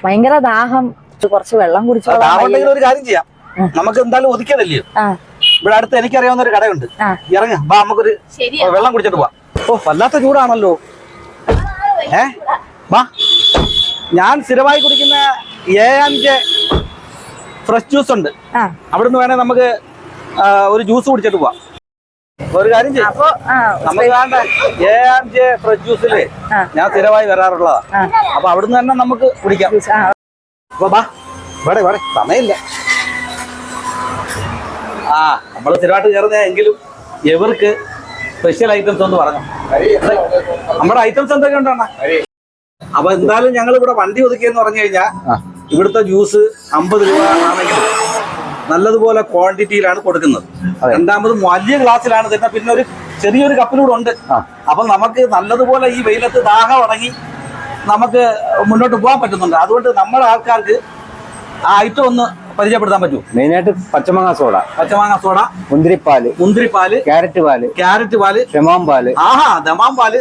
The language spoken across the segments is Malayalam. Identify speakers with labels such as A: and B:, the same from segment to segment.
A: ഭയങ്കര ദാഹം, കുറച്ച് വെള്ളം കുടിച്ചു.
B: ഒരു കാര്യം ചെയ്യാം, നമുക്ക് എന്തായാലും ഒതുക്കിയതല്ലയോ. ഇവിടെ അടുത്ത് എനിക്കറിയാവുന്ന ഒരു കടയുണ്ട്, ഇറങ്ങ ബാ, നമുക്കൊരു വെള്ളം കുടിച്ചിട്ട് പോവാം. ഓ വല്ലാത്ത ചൂടാണല്ലോ. ബാ, ഞാൻ സ്ഥിരമായി കുടിക്കുന്ന A&J ഫ്രഷ് ജ്യൂസ് ഉണ്ട്, അവിടുന്ന് വേണേ നമുക്ക് ഒരു ജ്യൂസ് കുടിച്ചിട്ട് പോവാം. ഒരു കാര്യം ചെയ്യാം, നമുക്ക് വേണ്ട A&J ഫ്രഷ് ജ്യൂസില് ഞാൻ സ്ഥിരമായി വരാറുള്ളതാ. അപ്പൊ അവിടുന്ന് തന്നെ നമുക്ക് കുടിക്കാം. അപ്പൊ ബാ, വേടെ വേടെ സമയമില്ല. നമ്മള് സ്ഥിരമായിട്ട് കയറുന്ന എങ്കിലും ഇവർക്ക് സ്പെഷ്യൽ ഐറ്റംസ് ഒന്ന് പറഞ്ഞു. നമ്മുടെ ഐറ്റംസ് എന്തൊക്കെ ഉണ്ടോ? അപ്പൊ എന്തായാലും ഞങ്ങൾ ഇവിടെ വണ്ടി ഒതുക്കിയെന്ന് പറഞ്ഞു കഴിഞ്ഞാൽ ഇവിടുത്തെ ജ്യൂസ് 50 രൂപ ആണെങ്കിലും നല്ലതുപോലെ ക്വാണ്ടിറ്റിയിലാണ് കൊടുക്കുന്നത്. രണ്ടാമത് വലിയ ഗ്ലാസ്സിലാണ് തരുന്നത്, പിന്നെ ഒരു ചെറിയൊരു കപ്പിലൂടെ ഉണ്ട്. അപ്പൊ നമുക്ക് നല്ലതുപോലെ ഈ വെയിലത്ത് ദാഹം അടങ്ങി നമുക്ക് മുന്നോട്ട് പോകാൻ പറ്റുന്നുണ്ട്. അതുകൊണ്ട് നമ്മുടെ ആൾക്കാർക്ക് ആ ഐറ്റം ഒന്ന് പരിചയപ്പെടുത്താൻ പറ്റൂ.
C: മെയിനായിട്ട് പച്ചമാങ്ങ സോഡ, മുന്തിരിപ്പാല്, ക്യാരറ്റ് പാല്, ഷമാം പാല്,
B: ദമാം പാല്,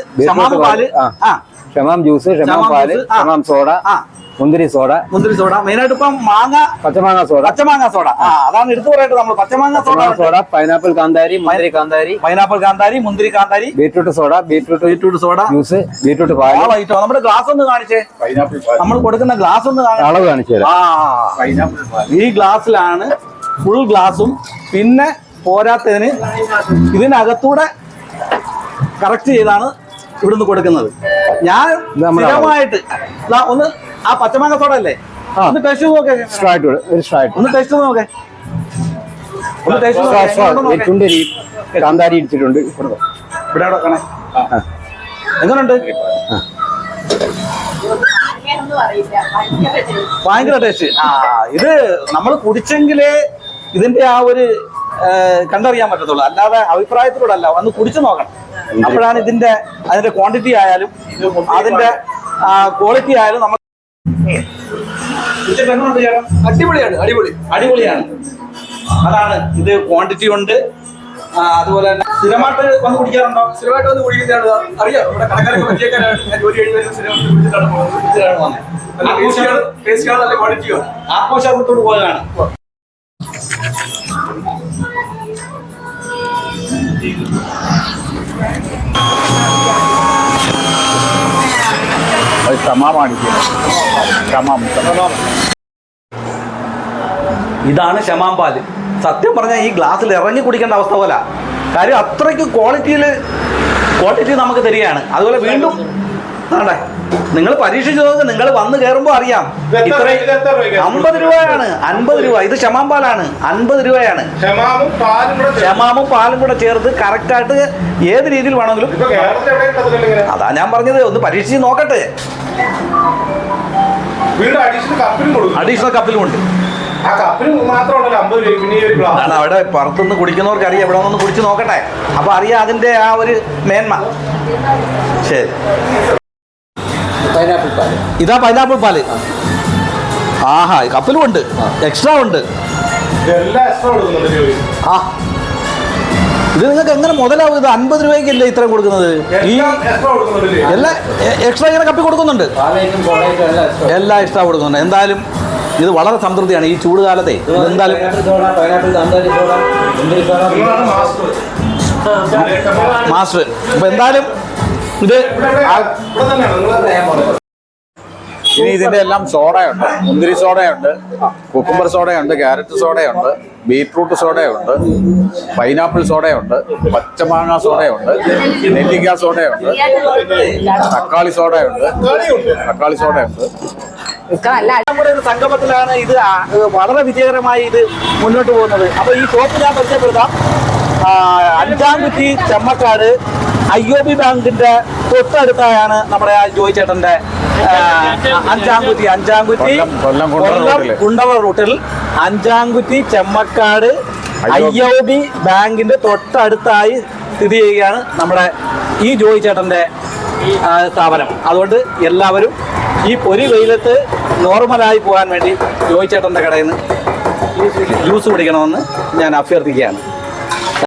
C: ഷമാം ജ്യൂസ്, ഷമാം പാല്, ഷമാം സോഡ, മുന്തിരി സോഡ.
B: മെയിനായിട്ട് ഇപ്പം
C: പച്ചമാങ്ങ സോഡ.
B: അതാണ് എടുത്തു പറയട്ടെ. നമ്മൾ പച്ചമാങ്ങ
C: സോഡ, പൈനാപ്പിൾ കാന്താരി,
B: മുന്തിരി കാന്താരി,
C: ബീറ്റ്രൂട്ട് സോഡ, ജ്യൂസ്, ബീറ്റ്റൂട്ട് പാല്.
B: നമ്മുടെ ഗ്ലാസ് ഒന്ന് കാണിച്ചേ, നമ്മൾ കൊടുക്കുന്ന ഗ്ലാസ് ഒന്ന്
C: അളവ് കാണിച്ചു തരാം.
B: ഈ ഗ്ലാസ്സിലാണ് ഫുൾ ഗ്ലാസും, പിന്നെ പോരാത്തതിന് ഇതിനകത്തൂടെ കറക്റ്റ് ചെയ്താണ് ഇവിടുന്ന് കൊടുക്കുന്നത്. ഞാൻ സ്ഥിരമായിട്ട് ഒന്ന് ആ പച്ചമാങ്ങ സോഡ അല്ലേ, ഒന്ന് ടേസ്റ്റ് നോക്കേ, ഒന്ന് ടേസ്റ്റ് നോക്കേ,
C: കാന്താരി ഇടിച്ചിട്ടുണ്ട്.
B: ഇവിടെ വെക്കണേ. എങ്ങനുണ്ട്? ഭയങ്കര ടേസ്റ്റ്. ഇത് നമ്മൾ കുടിച്ചെങ്കിലേ ഇതിന്റെ ആ ഒരു കണ്ടറിയാൻ പറ്റത്തുള്ളൂ, അല്ലാതെ അഭിപ്രായത്തിലൂടെ അല്ല. ഒന്ന് കുടിച്ചു നോക്കണം, അപ്പോഴാണ് അതിന്റെ ക്വാണ്ടിറ്റി ആയാലും അതിന്റെ ക്വാളിറ്റി ആയാലും നമുക്ക് അടിപൊളിയാണ്. അതാണ് ഇത്, ക്വാണ്ടിറ്റി ഉണ്ട്. അതുപോലെ തന്നെ സ്ഥിരമായിട്ട് വന്ന് കുടിക്കാറുണ്ടോ?
D: സ്ഥിരമായിട്ട് വന്ന് കുടിക്കുന്നതാണ്. അറിയാം, നമ്മുടെ കടക്കാരൊക്കെ പരിചയക്കാരാണ്. ഞാൻ ജോലി കഴിഞ്ഞ
B: ആഘോഷത്തോട് പോയതാണ്. ഇതാണ് ഷമാം പാല്. സത്യം പറഞ്ഞാൽ ഈ ഗ്ലാസ്സിൽ ഇറങ്ങി കുടിക്കേണ്ട അവസ്ഥ പോലെ, കാര്യം അത്രയ്ക്ക് ക്വാളിറ്റി നമുക്ക് തരികയാണ്. അതുപോലെ വീണ്ടും നിങ്ങൾ പരീക്ഷിച്ച് നോക്ക്, നിങ്ങൾ വന്ന് കയറുമ്പോൾ അറിയാം. ഇത്രയും 50 രൂപയാണ്, 50 രൂപ. ഇത് ഷമാം പാലാണ്, 50 രൂപയാണ്. ഷമാമും പാലും കൂടെ ചേർത്ത് കറക്റ്റായിട്ട് ഏത് രീതിയിൽ വേണമെങ്കിലും. അതാ ഞാൻ പറഞ്ഞത്, ഒന്ന് പരീക്ഷിച്ച് നോക്കട്ടെ. അഡീഷണൽ കപ്പിലും ഉണ്ട്. അവിടെ പുറത്തുനിന്ന് കുടിക്കുന്നവർക്ക് അറിയാം, ഇവിടെ ഒന്ന് കുടിച്ച് നോക്കട്ടെ, അപ്പൊ അറിയാം അതിന്റെ ആ ഒരു മേന്മ. ശരി, ഇതാ പൈനാപ്പിൾ പാല്. ആഹാ, കപ്പിലും ഉണ്ട്, എക്സ്ട്രാ ഉണ്ട്. ഇത് നിങ്ങൾക്ക് എങ്ങനെ മുതലാവും? ഇത് 50 രൂപയ്ക്കല്ലേ ഇത്രയും കൊടുക്കുന്നത്? ഈ എല്ലാം എക്സ്ട്രാ ഇങ്ങനെ കപ്പി കൊടുക്കുന്നുണ്ട്, എല്ലാം എക്സ്ട്രാ കൊടുക്കുന്നുണ്ട്. എന്തായാലും ഇത് വളരെ സംതൃപ്തിയാണ് ഈ ചൂട് കാലത്തെ. എന്തായാലും മാസ്റ്റർ. അപ്പൊ എന്തായാലും ഇത്
C: ഇനി ഇതിന്റെ എല്ലാം സോഡയുണ്ട്, മുന്തിരി സോഡയുണ്ട്, കുക്കുംബർ സോഡയുണ്ട്, ക്യാരറ്റ് സോഡയുണ്ട്, ബീറ്റ്റൂട്ട് സോഡയുണ്ട്, പൈനാപ്പിൾ സോഡയുണ്ട്, പച്ചമാങ്ങ സോഡയുണ്ട്, നെല്ലിക്ക സോഡയുണ്ട്, തക്കാളി സോഡയുണ്ട്.
B: നമ്മുടെ ഒരു സംഗമത്തിലാണ് ഇത് വളരെ വിജയകരമായി ഇത് മുന്നോട്ട് പോകുന്നത്. അപ്പൊ ഈ ഷോപ്പ് ഞാൻ പരിചയപ്പെടുത്താം. അഞ്ചാംകുറ്റി ചെമ്മക്കാട് IOB ബാങ്കിന്റെ തൊട്ടടുത്തായാണ് നമ്മുടെ ആ ജോയി ചേട്ടന്റെ അഞ്ചാംകുറ്റി കൊല്ലം കുണ്ടള റൂട്ടിൽ അഞ്ചാംകുറ്റി ചെമ്മക്കാട് IOB ബാങ്കിന്റെ തൊട്ടടുത്തായി സ്ഥിതി ചെയ്യുകയാണ് നമ്മുടെ ഈ ജോയി ചേട്ടന്റെ സ്ഥാപനം. അതുകൊണ്ട് എല്ലാവരും ഈ പൊരി വെയിലത്ത് നോർമലായി പോകാൻ വേണ്ടി ജോയി ചേട്ടന്റെ കടയിൽ നിന്ന് ജ്യൂസ് കുടിക്കണമെന്ന് ഞാൻ അഭ്യർത്ഥിക്കുകയാണ്.